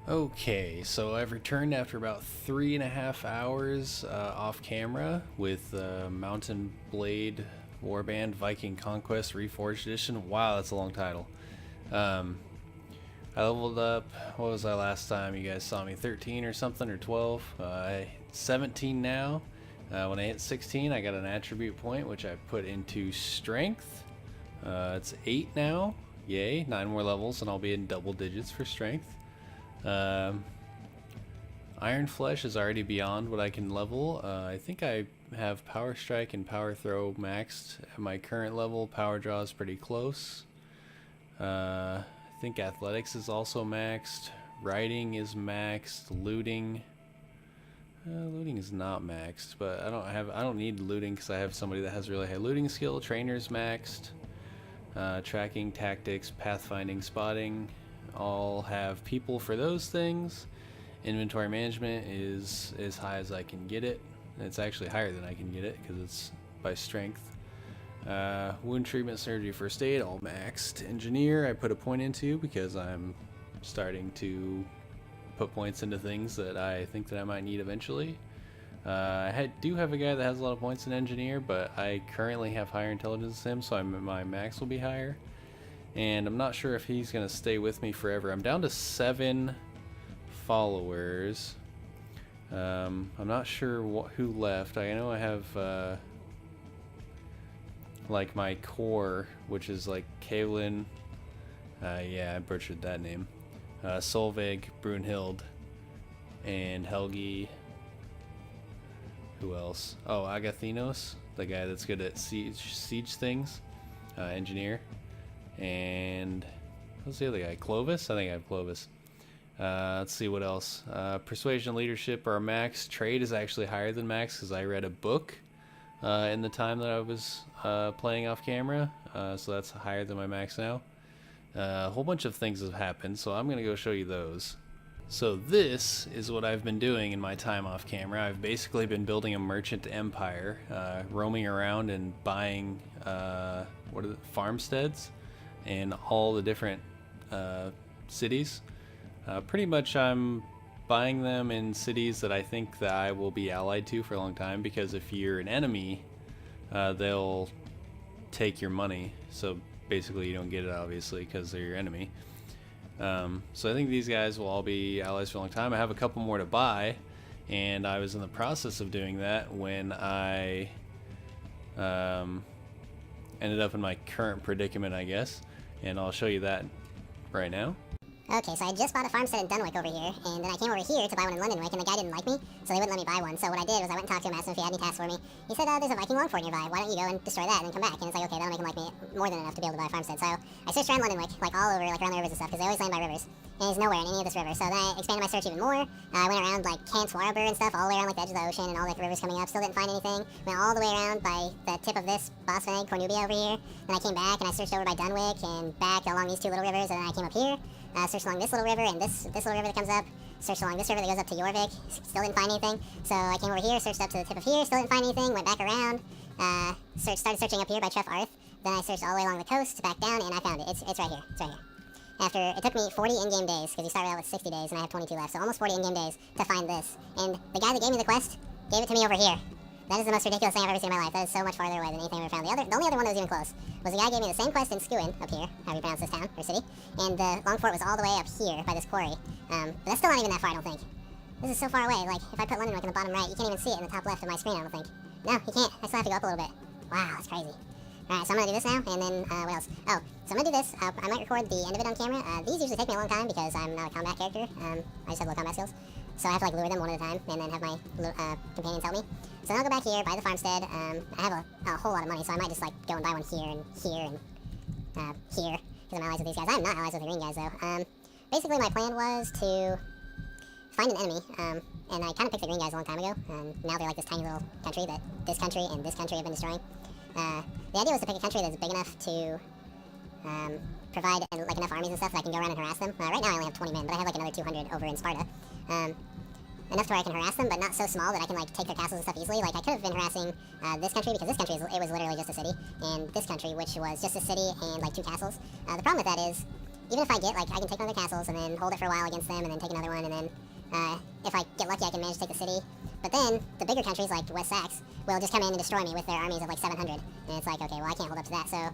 Okay, so I've returned after about 3.5 hours off camera with Mountain Blade Warband Viking Conquest Reforged Edition. Wow, that's a long title. Um, I leveled up. What was I last time you guys saw me? 13 or something, or 12? 17 now. When I hit 16, I got an attribute point, which I put into Strength. It's 8 now. Yay, 9 more levels, and I'll be in double digits for Strength. Iron Flesh is already beyond what I can level. I think I have Power Strike and Power Throw maxed at my current level. Power Draw is pretty close. I think Athletics is also maxed. Riding is maxed. Looting. Looting is not maxed, but I don't need looting because I have somebody that has really high looting skill. Trainer's maxed. Tracking, tactics, pathfinding, spotting, all have people for those things. Inventory management is as high as I can get it. It's actually higher than I can get it because it's by strength. Wound treatment, surgery, first aid, all maxed. Engineer, I put a point into because I'm starting to put points into things that I think that I might need eventually. I do have a guy that has a lot of points in engineer, but I currently have higher intelligence than him, so my max will be higher. And I'm not sure if he's going to stay with me forever. I'm down to 7 followers. I'm not sure who left. I know I have like my core, which is like Kaelin. Yeah, I butchered that name. Solveig, Brunhild, and Helgi. Who else? Oh, Agathinos, the guy that's good at siege things. Engineer. And what's the other guy? Clovis? I think I have Clovis. Let's see what else. Persuasion and leadership are max. Trade is actually higher than max because I read a book in the time that I was playing off camera. So that's higher than my max now. A whole bunch of things have happened, so I'm going to go show you those. So this is what I've been doing in my time off camera. I've basically been building a merchant empire, roaming around and buying farmsteads in all the different cities. Pretty much I'm buying them in cities that I think that I will be allied to for a long time, because if you're an enemy, they'll take your money. So basically you don't get it, obviously, because they're your enemy. So I think these guys will all be allies for a long time. I have a couple more to buy, and I was in the process of doing that when I ended up in my current predicament, I guess, and I'll show you that right now. Okay, so I just bought a farmstead in Dunwick over here, and then I came over here to buy one in Londonwick, and the guy didn't like me, so they wouldn't let me buy one. So what I did was I went and talked to him, asked him if he had any tasks for me. He said, there's a Viking Longford nearby. Why don't you go and destroy that and then come back? And it's like, okay, that'll make him like me more than enough to be able to buy a farmstead. So I searched around Londonwick, like all over, like around the rivers and stuff, because they always land by rivers. And he's nowhere in any of this river. So then I expanded my search even more. I went around like Camp Swarber and stuff, all the way around like the edge of the ocean and all the rivers coming up. Still didn't find anything. Went all the way around by the tip of this Bosphag, Cornubia over here. Then I came back and I searched over by Dunwick and back along these two little rivers, and then I came up here. Searched along this little river and this little river that comes up. Searched along this river that goes up to Jorvik. Still didn't find anything. So I came over here, searched up to the tip of here. Still didn't find anything. Went back around. Started searching up here by Treff Arth. Then I searched all the way along the coast, back down, and I found it. It's right here. It's right here. After, it took me 40 in-game days, because you started out with 60 days, and I have 22 left. So almost 40 in-game days to find this. And the guy that gave me the quest gave it to me over here. That is the most ridiculous thing I've ever seen in my life. That is so much farther away than anything I've ever found. The only other one that was even close was the guy gave me the same quest in Skuin, up here, however you pronounce this town, or city, and the long fort was all the way up here by this quarry. But that's still not even that far, I don't think. This is so far away. Like, if I put Londonwick in the bottom right, you can't even see it in the top left of my screen, I don't think. No, you can't. I still have to go up a little bit. Wow, that's crazy. Alright, so I'm going to do this now, and then, what else? Oh, so I'm going to do this. I might record the end of it on camera. These usually take me a long time because I'm not a combat character. I just have low combat skills. So I have to, like, lure them one at a time, and then have my companions help me. So then I'll go back here, buy the farmstead. I have a whole lot of money, so I might just, like, go and buy one here and here and here, because I'm allies with these guys. I'm not allies with the green guys, though. Basically, my plan was to find an enemy, and I kind of picked the green guys a long time ago. Now they're like this tiny little country that this country and this country have been destroying. The idea was to pick a country that's big enough to provide like enough armies and stuff that I can go around and harass them. Right now I only have 20 men, but I have like another 200 over in Sparta. Enough to where I can harass them, but not so small that I can like take their castles and stuff easily. Like I could have been harassing this country, because this country it was literally just a city, and this country, which was just a city and like 2 castles. The problem with that is even if I get, like, I can take one of their castles and then hold it for a while against them and then take another one, and then if I get lucky I can manage to take the city. But then the bigger countries like West Sax will just come in and destroy me with their armies of like 700, and it's like, okay, well, I can't hold up to that. So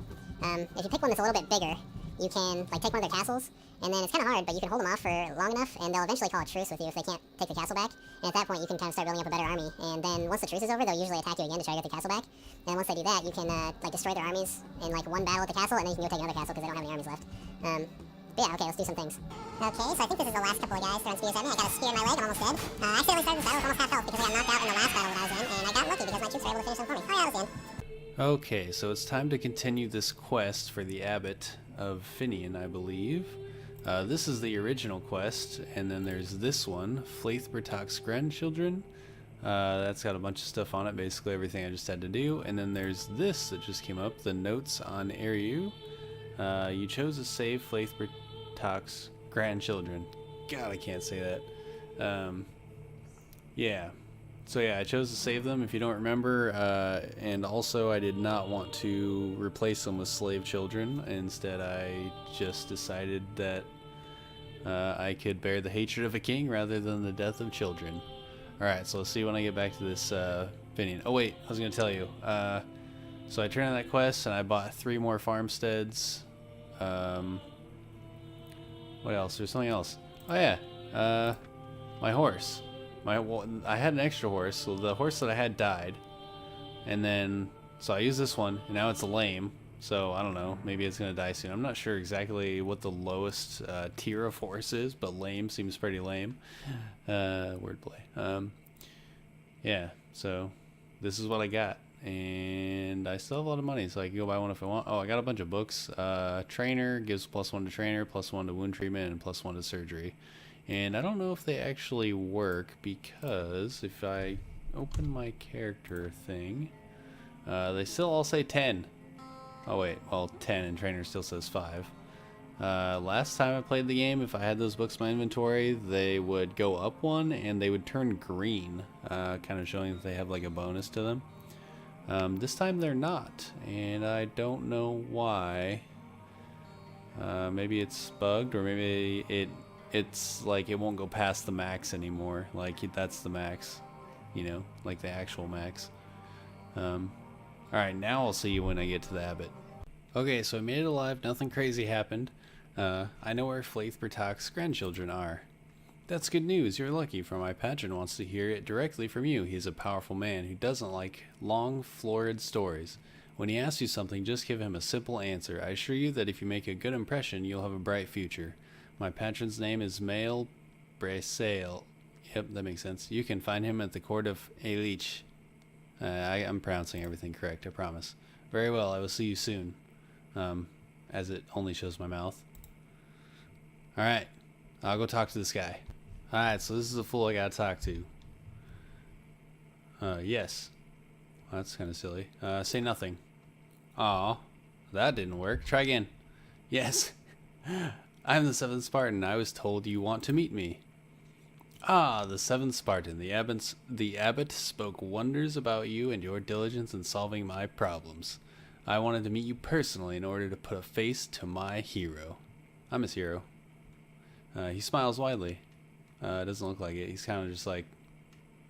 if you pick one that's a little bit bigger, you can like take one of their castles, and then it's kind of hard, but you can hold them off for long enough, and they'll eventually call a truce with you if they can't take the castle back. And at that point, you can kind of start building up a better army. And then once the truce is over, they'll usually attack you again to try to get the castle back. And once they do that, you can like destroy their armies in like one battle at the castle, and then you can go take another castle because they don't have any armies left. But yeah, okay, let's do some things. Okay, so I think this is the last couple of guys throwing spears at me. I got a spear in my leg, I'm almost dead. I accidentally started this battle with almost half health because I got knocked out in the last battle that I was in, and I got lucky because my troops were able to finish them for me. Oh yeah, that was the end. Okay, so it's time to continue this quest for the Abbot of Finian, I believe. This is the original quest, and then there's this one, Flaithbertach's Grandchildren. That's got a bunch of stuff on it, basically everything I just had to do. And then there's this that just came up, the Notes on Eriu. You chose to save Flaithbertach's Grandchildren. God, I can't say that. Yeah. So yeah, I chose to save them, if you don't remember, and also I did not want to replace them with slave children. Instead, I just decided that I could bear the hatred of a king rather than the death of children. Alright, so let's see when I get back to this Finian. Oh wait, I was going to tell you. So I turned on that quest, and I bought 3 more farmsteads. What else? There's something else. Oh yeah, my horse. I had an extra horse, so the horse that I had died, and then so I used this one, and now it's lame. So I don't know, maybe it's gonna die soon. I'm not sure exactly what the lowest tier of horse is, but lame seems pretty lame. Wordplay. Yeah. So this is what I got, and I still have a lot of money, so I can go buy one if I want. Oh, I got a bunch of books. Trainer gives +1 to trainer, +1 to wound treatment, and +1 to surgery. And I don't know if they actually work, because if I open my character thing, they still all say 10. Oh wait, well 10 and trainer still says 5. Last time I played the game, if I had those books in my inventory, they would go up 1 and they would turn green, kind of showing that they have like a bonus to them. This time they're not, and I don't know why. Maybe it's bugged, or maybe it's like it won't go past the max anymore. Like that's the max, you know, like the actual max. Alright, now I'll see you when I get to the Abbot. Okay, so I made it alive, nothing crazy happened. I know where Flaithbertach's grandchildren are. That's good news, you're lucky, for my patron wants to hear it directly from you. He's a powerful man who doesn't like long, florid stories. When he asks you something, just give him a simple answer. I assure you that if you make a good impression, you'll have a bright future. My patron's name is Mael Brasail. Yep, that makes sense. You can find him at the court of Eilich. I'm pronouncing everything correct, I promise. Very well, I will see you soon. As it only shows my mouth. Alright, I'll go talk to this guy. Alright, so this is a fool I gotta talk to. Yes. Well, that's kind of silly. Say nothing. Aw, that didn't work. Try again. Yes. I'm the 7th Spartan. I was told you want to meet me. Ah, the 7th Spartan. The abbot spoke wonders about you and your diligence in solving my problems. I wanted to meet you personally in order to put a face to my hero. I'm his hero. He smiles widely. It doesn't look like it. He's kind of just like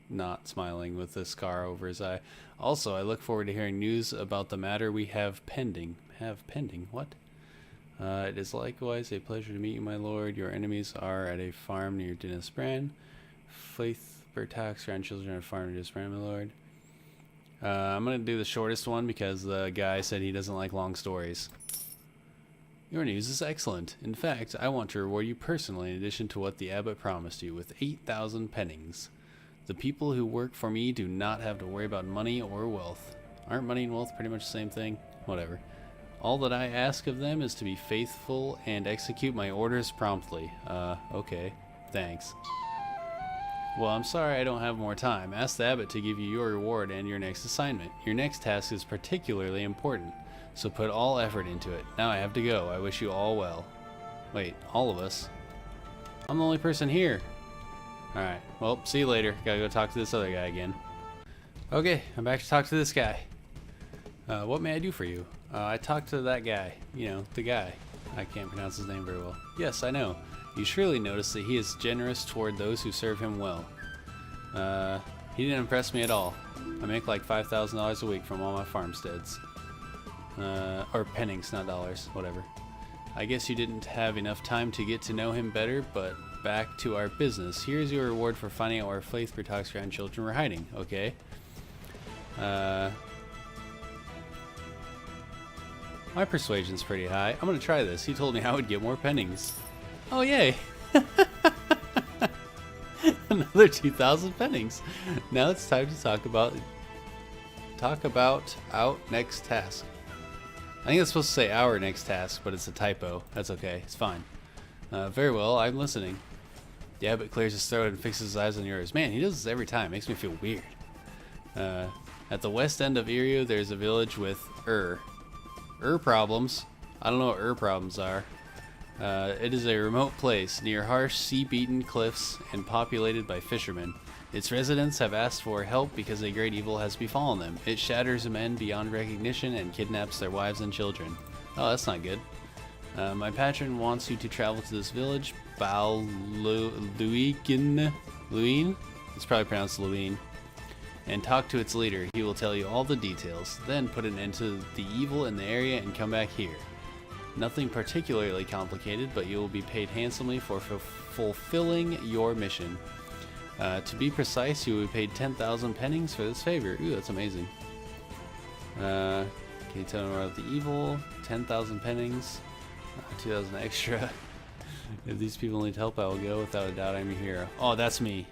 not smiling with a scar over his eye. Also, I look forward to hearing news about the matter we have pending. Have pending? What? It is likewise a pleasure to meet you, my lord. Your enemies are at a farm near Dinisbran. Flaithbertach's grandchildren are at a farm near Dinisbran, my lord. I'm going to do the shortest one because the guy said he doesn't like long stories. Your news is excellent. In fact, I want to reward you personally in addition to what the abbot promised you with 8,000 pennings. The people who work for me do not have to worry about money or wealth. Aren't money and wealth pretty much the same thing? Whatever. All that I ask of them is to be faithful and execute my orders promptly. Okay. Thanks. Well, I'm sorry I don't have more time. Ask the abbot to give you your reward and your next assignment. Your next task is particularly important, so put all effort into it. Now I have to go. I wish you all well. Wait, all of us? I'm the only person here. Alright, well, see you later. Gotta go talk to this other guy again. Okay, I'm back to talk to this guy. What may I do for you? I talked to that guy. You know, the guy. I can't pronounce his name very well. Yes, I know. You surely notice that he is generous toward those who serve him well. He didn't impress me at all. I make like $5,000 a week from all my farmsteads. Or pennings, not dollars, whatever. I guess you didn't have enough time to get to know him better, but back to our business. Here's your reward for finding out where Faith Bertoc's grandchildren were hiding. Okay. My persuasion's pretty high. I'm gonna try this. He told me I would get more pennings. Oh, yay! Another 2,000 pennings. Now it's time to talk about our next task. I think it's supposed to say our next task, but it's a typo. That's okay. It's fine. Very well. I'm listening. The abbot clears his throat and fixes his eyes on yours. Man, he does this every time. Makes me feel weird. At the west end of Irio, there's a village with problems. I don't know what problems are. It is a remote place near harsh, sea-beaten cliffs and populated by fishermen. Its residents have asked for help because a great evil has befallen them. It shatters men beyond recognition and kidnaps their wives and children. Oh, that's not good. My patron wants you to travel to this village, Luin? It's probably pronounced Luin. And talk to its leader. He will tell you all the details. Then put an end to the evil in the area and come back here. Nothing particularly complicated, but you will be paid handsomely for fulfilling your mission. To be precise, you will be paid 10,000 pennings for this favor. Ooh, that's amazing. Can you tell me about the evil? 10,000 pennings. 2,000 extra. If these people need help, I will go. Without a doubt, I'm your hero. Oh, that's me.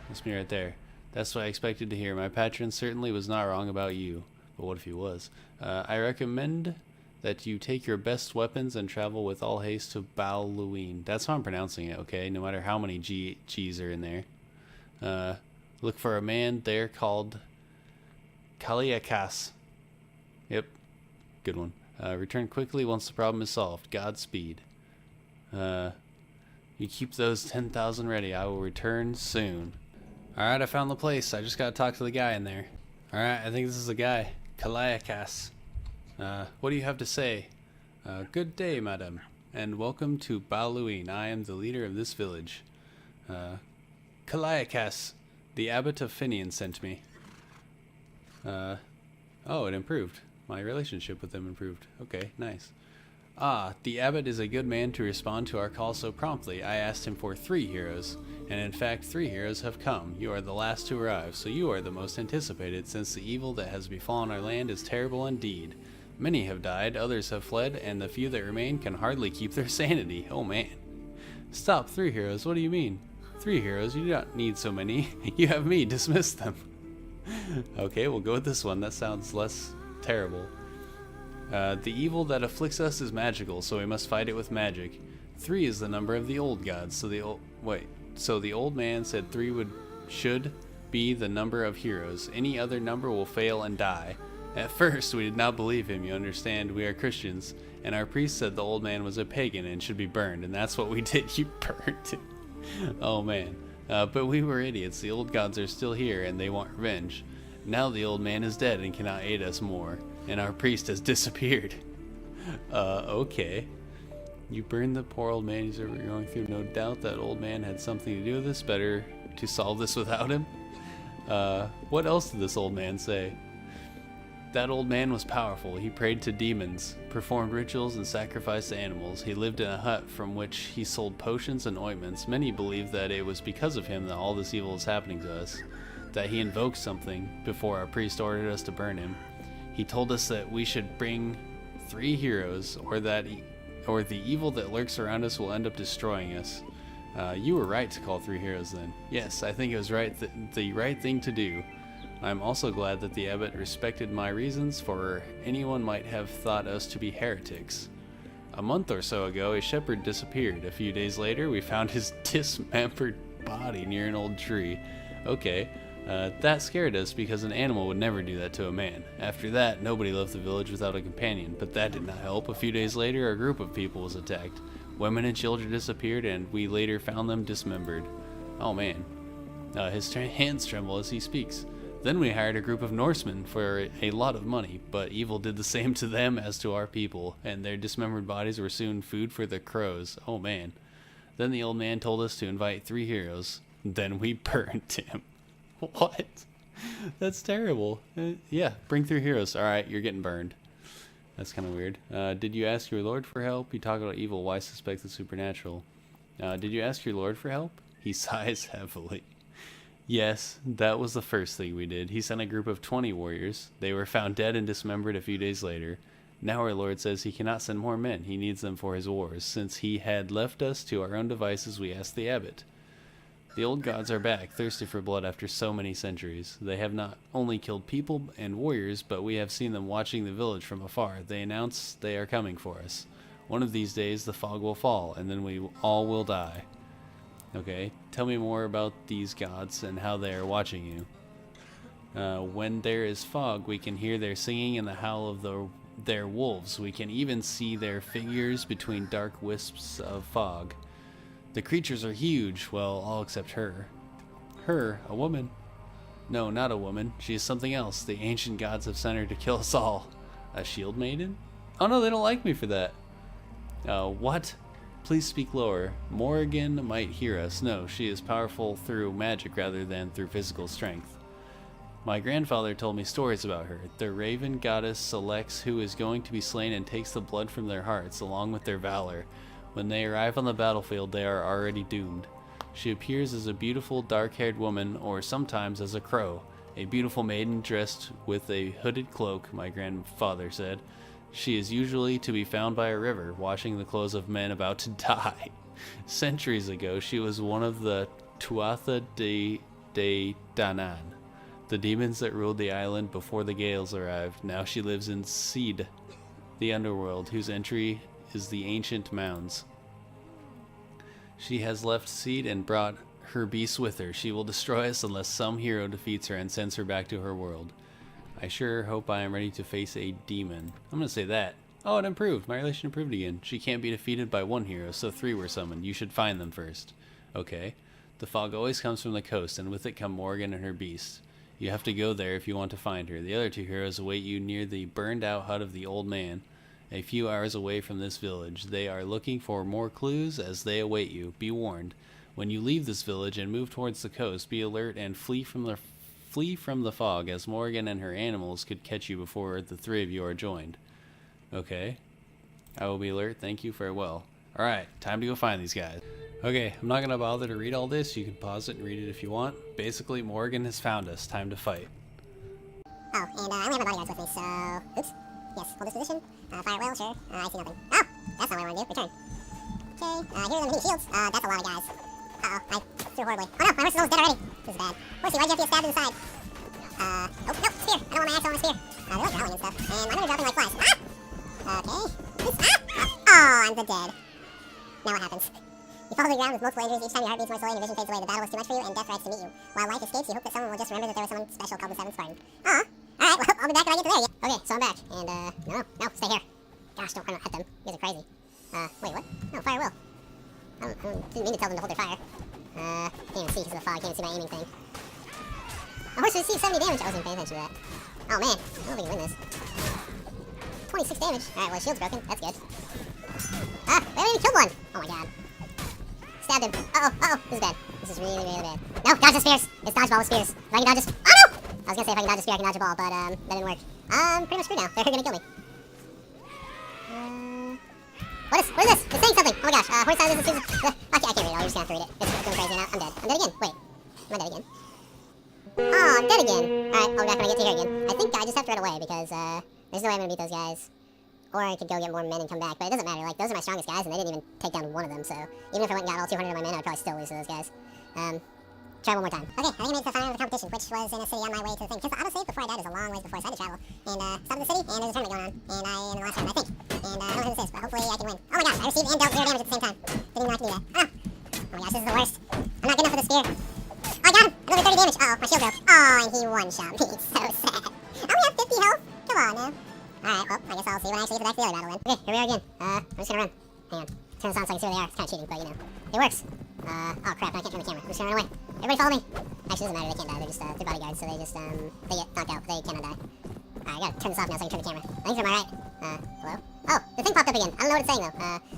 That's me right there. That's what I expected to hear. My patron certainly was not wrong about you. But what if he was? I recommend that you take your best weapons and travel with all haste to Luin. That's how I'm pronouncing it, okay? No matter how many G's are in there. Look for a man there called Kaliakas. Yep. Good one. Return quickly once the problem is solved. Godspeed. You keep those 10,000 ready. I will return soon. Alright, I found the place. I just gotta talk to the guy in there. Alright, I think this is the guy. Kaliakas. What do you have to say? Good day, madam, and welcome to Luin. I am the leader of this village. Kaliakas, the abbot of Finian sent me. Oh, it improved. My relationship with them improved. Okay, nice. Ah, the abbot is a good man to respond to our call so promptly. I asked him for 3 heroes, and in fact 3 heroes have come. You are the last to arrive, so you are the most anticipated, since the evil that has befallen our land is terrible indeed. Many have died, others have fled, and the few that remain can hardly keep their sanity. Oh man. Stop, 3 heroes, what do you mean? 3 heroes? You do not need so many. You have me, dismiss them. Okay, we'll go with this one. That sounds less terrible. The evil that afflicts us is magical, so we must fight it with magic. 3 is the number of the old gods, so the old man said 3 should be the number of heroes. Any other number will fail and die. At first, we did not believe him. You understand, we are Christians, and our priest said the old man was a pagan and should be burned, and that's what we did. You burned him. Oh man. But we were idiots. The old gods are still here, and they want revenge. Now the old man is dead and cannot aid us more, and our priest has disappeared. Okay. You burned the poor old man he's ever going through. No doubt that old man had something to do with this. Better to solve this without him. What else did this old man say? That old man was powerful. He prayed to demons, performed rituals, and sacrificed animals. He lived in a hut from which he sold potions and ointments. Many believe that it was because of him that all this evil is happening to us, that he invoked something before our priest ordered us to burn him. He told us that we should bring 3 heroes, or the evil that lurks around us will end up destroying us. You were right to call 3 heroes then. Yes, I think it was the right thing to do. I'm also glad that the abbot respected my reasons, for anyone might have thought us to be heretics. A month or so ago, a shepherd disappeared. A few days later, we found his dismembered body near an old tree. Okay, that scared us because an animal would never do that to a man. After that, nobody left the village without a companion, but that did not help. A few days later, a group of people was attacked. Women and children disappeared, and we later found them dismembered. Oh man. His hands tremble as he speaks. Then we hired a group of Norsemen for a lot of money, but evil did the same to them as to our people, and their dismembered bodies were soon food for the crows. Oh man. Then the old man told us to invite 3 heroes. Then we burned him. What? That's terrible. Yeah, bring 3 heroes. Alright, you're getting burned. That's kind of weird. Did you ask your lord for help? You talk about evil. Why suspect the supernatural? Did you ask your lord for help? He sighs heavily. Yes, that was the first thing we did. He sent a group of 20 warriors. They were found dead and dismembered a few days later. Now our lord says he cannot send more men. He needs them for his wars. Since he had left us to our own devices, we asked the abbot. The old gods are back, thirsty for blood after so many centuries. They have not only killed people and warriors, but we have seen them watching the village from afar. They announce they are coming for us. One of these days the fog will fall, and then we all will die. Okay, tell me more about these gods and how they are watching you. When there is fog, we can hear their singing and the howl of their wolves. We can even see their figures between dark wisps of fog. The creatures are huge, well, all except her. Her? A woman? No, not a woman. She is something else. The ancient gods have sent her to kill us all. A shield maiden? Oh no, they don't like me for that. What? Please speak lower. Morrigan might hear us. No, she is powerful through magic rather than through physical strength. My grandfather told me stories about her. The raven goddess selects who is going to be slain and takes the blood from their hearts, along with their valor. When they arrive on the battlefield, they are already doomed. She appears as a beautiful dark-haired woman, or sometimes as a crow. A beautiful maiden dressed with a hooded cloak, my grandfather said. She is usually to be found by a river, washing the clothes of men about to die. Centuries ago, she was one of the Tuatha de Danann, the demons that ruled the island before the Gales arrived. Now she lives in Seed, the underworld, whose entry is the ancient mounds. She has left Seed and brought her beasts with her. She will destroy us unless some hero defeats her and sends her back to her world. I sure hope I am ready to face a demon. I'm gonna say that. Oh, it improved. My relation improved again. She can't be defeated by 1 hero, so 3 were summoned. You should find them first. Okay. The fog always comes from the coast, and with it come Morgan and her beasts. You have to go there if you want to find her. The other 2 heroes await you near the burned-out hut of the old man, a few hours away from this village. They are looking for more clues as they await you. Be warned. When you leave this village and move towards the coast, be alert and flee from the fog, as Morgan and her animals could catch you before the 3 of you are joined. Okay. I will be alert. Thank you. Farewell. Alright, time to go find these guys. Okay, I'm not going to bother to read all this. You can pause it and read it if you want. Basically, Morgan has found us. Time to fight. Oh, and I only have my bodyguards with me, so... Oops. Yes, hold this position. Fire at will, sure. I see nothing. Oh! That's not what I want to do. Return. Okay, here are the shields. That's a lot of guys. Uh-oh, I threw horribly. Oh no, my horse is almost dead already. This is bad. Horsey, why'd you have to get stabbed in the side? Oh, no, spear. I don't want my axe, I want a spear. They're like rallying and stuff. And my men are dropping like flies. Ah! Okay. Oops. Ah! Oh, I'm dead. Now what happens? You fall to the ground with multiple injuries. Each time your heart beats more slowly and your vision fades away. The battle was too much for you, and death rides to meet you. While life escapes, you hope that someone will just remember that there was someone special called the 7th Spartan. Aw. Alright, well, I'll be back when I get to there again. Okay, so I'm back. And, no, stay here. Gosh, don't run at them. You guys are crazy. Wait, what? No, fire will. I didn't mean to tell them to hold their fire. Can't even see because of the fog. Can't even see my aiming thing. My horse received 70 damage. I wasn't even paying attention to that. Oh, man. I don't think we can win this. 26 damage. Alright, well, his shield's broken. That's good. Ah, we haven't even killed one. Oh, my God. Stabbed him. Uh-oh. This is bad. This is really, really bad. No, dodge the spears. It's dodgeball with spears. If I can dodge this... Oh, no! I was gonna say if I can dodge a spear, I can dodge a ball, but, that didn't work. I'm pretty much screwed now. They're gonna kill me. What is this? It's saying something. Oh my gosh. Horse size is I can't read it all. You're just gonna have to read it. It's going crazy now. I'm dead. I'm dead again. Wait. Am I dead again? Oh, I'm dead again. Alright, I'll be back when I get to here again. I think I just have to run away because, there's no way I'm gonna beat those guys. Or I could go get more men and come back, but it doesn't matter. Like, those are my strongest guys, and they didn't even take down one of them, so even if I went and got all 200 of my men, I'd probably still lose to those guys. Try one more time. Okay, I think I made it to the final of the competition, which was in a city on my way to the thing. Because the autosave before I died is a long ways before I decided to travel. And, stopped in the city, and there's a tournament going on. And I am in the last round, I think. And, I don't know who this is, but hopefully I can win. Oh my gosh, I received and dealt 0 damage at the same time. Didn't even know I could do that. Oh! Oh my gosh, this is the worst. I'm not good enough for the spear. Oh, I got him! Another 30 damage! Uh-oh, my shield broke. Oh, and he one-shot me. So sad. I only have 50 health? Come on, now. Alright, well, I guess I'll see when I actually get back to the other battle then. Okay, here we are again. I'm just gonna run. Hang on. Turn this on so I can see where they are. It's kinda cheating, but you know. It works. Oh crap, I can't turn the camera. I'm just gonna run away. Everybody follow me. Actually, doesn't matter. They can't die. They're just they're bodyguards, so they just they get knocked out. They cannot die. Alright, I gotta turn this off now so I can turn the camera. Thanks for my right. Hello? Oh, the thing popped up again. I don't know what it's saying though.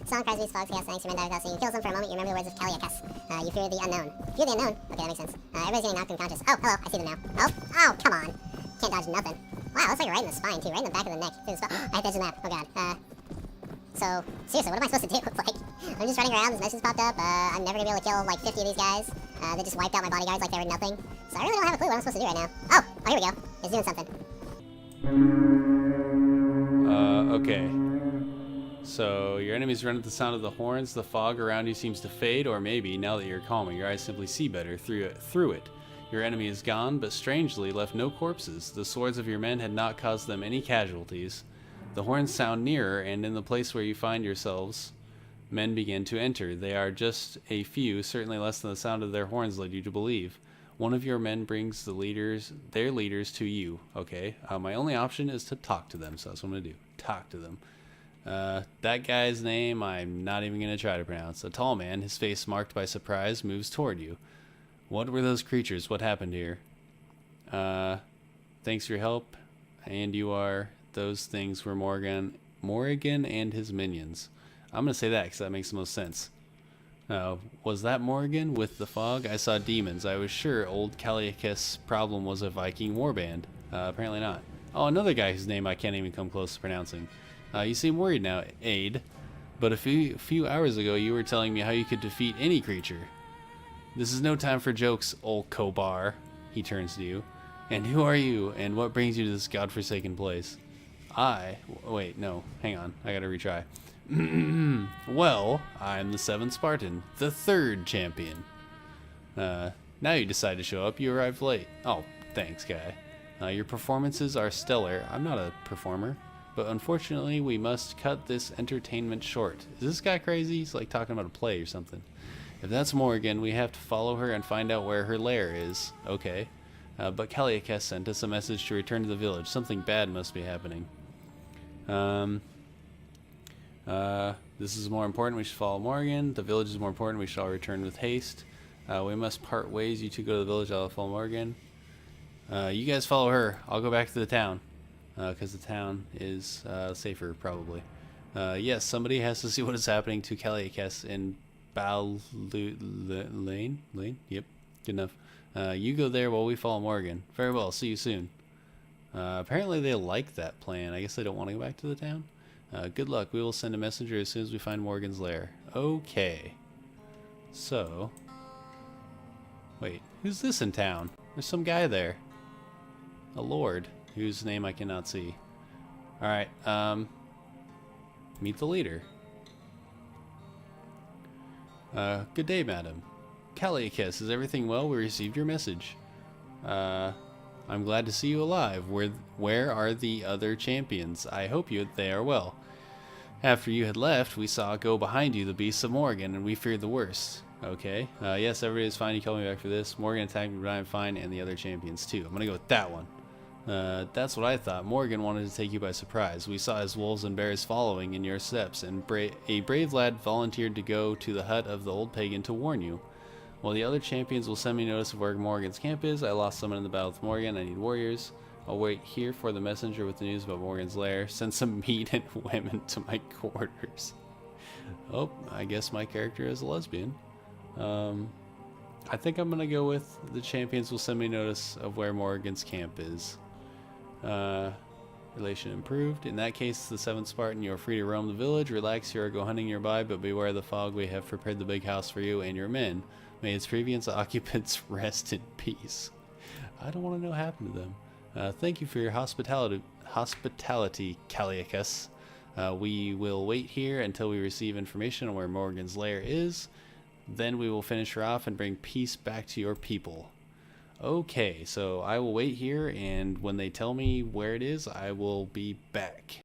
Song cries these fogs, chaos, thanks, your men die without seeing. You kill them for a moment, you remember the words of Kaliakas. You fear the unknown. Fear the unknown? Okay, that makes sense. Everybody's getting knocked unconscious. Oh, hello, I see them now. Oh, come on. Can't dodge nothing. Wow, looks like right in the spine too, right in the back of the neck. Through the spine. I have to edge the map. Oh god. So, seriously, what am I supposed to do? Like, I'm just running around, this message popped up, I'm never gonna be able to kill like 50 of these guys. They just wiped out my bodyguards like they were nothing. So I really don't have a clue what I'm supposed to do right now. Oh, here we go. It's doing something. Okay. So, your enemies run at the sound of the horns, the fog around you seems to fade, or maybe, now that you're calmer, your eyes simply see better through it. Your enemy is gone, but strangely left no corpses. The swords of your men had not caused them any casualties. The horns sound nearer, and in the place where you find yourselves, men begin to enter. They are just a few, certainly less than the sound of their horns led you to believe. One of your men brings their leaders to you. Okay, my only option is to talk to them, so that's what I'm going to do. Talk to them. That guy's name I'm not even going to try to pronounce. A tall man, his face marked by surprise, moves toward you. What were those creatures? What happened here? Thanks for your help, and you are... Those things were Morrigan and his minions. I'm going to say that because that makes the most sense. Was that Morrigan with the fog? I saw demons. I was sure old Kaliakas' problem was a Viking warband. Apparently not. Oh, another guy whose name I can't even come close to pronouncing. You seem worried now, Aid. But a few hours ago you were telling me how you could defeat any creature. This is no time for jokes, old Kobar. He turns to you. And who are you, and what brings you to this godforsaken place? Wait, no, hang on, I gotta retry. Well, I'm the 7th Spartan, the 3rd champion. Now you decide to show up, you arrived late. Oh, thanks, guy. Your performances are stellar. I'm not a performer, but unfortunately we must cut this entertainment short. Is this guy crazy? He's like talking about a play or something. If that's Morrigan, we have to follow her and find out where her lair is. Okay. But Kaliakas sent us a message to return to the village. Something bad must be happening. This is more important. We should follow Morrigan. The village is more important. We shall return with haste. We must part ways. You two go to the village. I'll follow Morrigan. You guys follow her. I'll go back to the town. Because the town is safer, probably. Yes, somebody has to see what is happening to Kaliakas in Lane? Yep, good enough. You go there while we follow Morrigan. Very well, see you soon. Apparently they like that plan. I guess they don't want to go back to the town. Good luck. We will send a messenger as soon as we find Morrigan's lair. Okay. So... Wait, who's this in town? There's some guy there. A lord, whose name I cannot see. Alright, meet the leader. Good day, madam. Kaliakas, is everything well? We received your message. I'm glad to see you alive. Where are the other champions? I hope they are well. After you had left, we saw go behind you the beasts of Morrigan, and we feared the worst. Okay. Yes, everybody is fine. You called me back for this. Morrigan attacked me, but I'm fine, and the other champions too. I'm gonna go with that one. That's what I thought. Morrigan wanted to take you by surprise. We saw his wolves and bears following in your steps, and a brave lad volunteered to go to the hut of the old pagan to warn you. While the other champions will send me notice of where Morrigan's camp is, I lost someone in the battle with Morrigan. I need warriors. I'll wait here for the messenger with the news about Morrigan's lair. Send some meat and women to my quarters. Oh, I guess my character is a lesbian. I think I'm gonna go with the champions will send me notice of where Morrigan's camp is. Relation improved. In that case, the 7th Spartan, you are free to roam the village, relax here or go hunting nearby, but beware the fog. We have prepared the big house for you and your men. May its previous occupants rest in peace. I don't want to know what happened to them. Thank you for your hospitality, Kaliakas. We will wait here until we receive information on where Morrigan's lair is. Then we will finish her off and bring peace back to your people. Okay, so I will wait here, and when they tell me where it is, I will be back.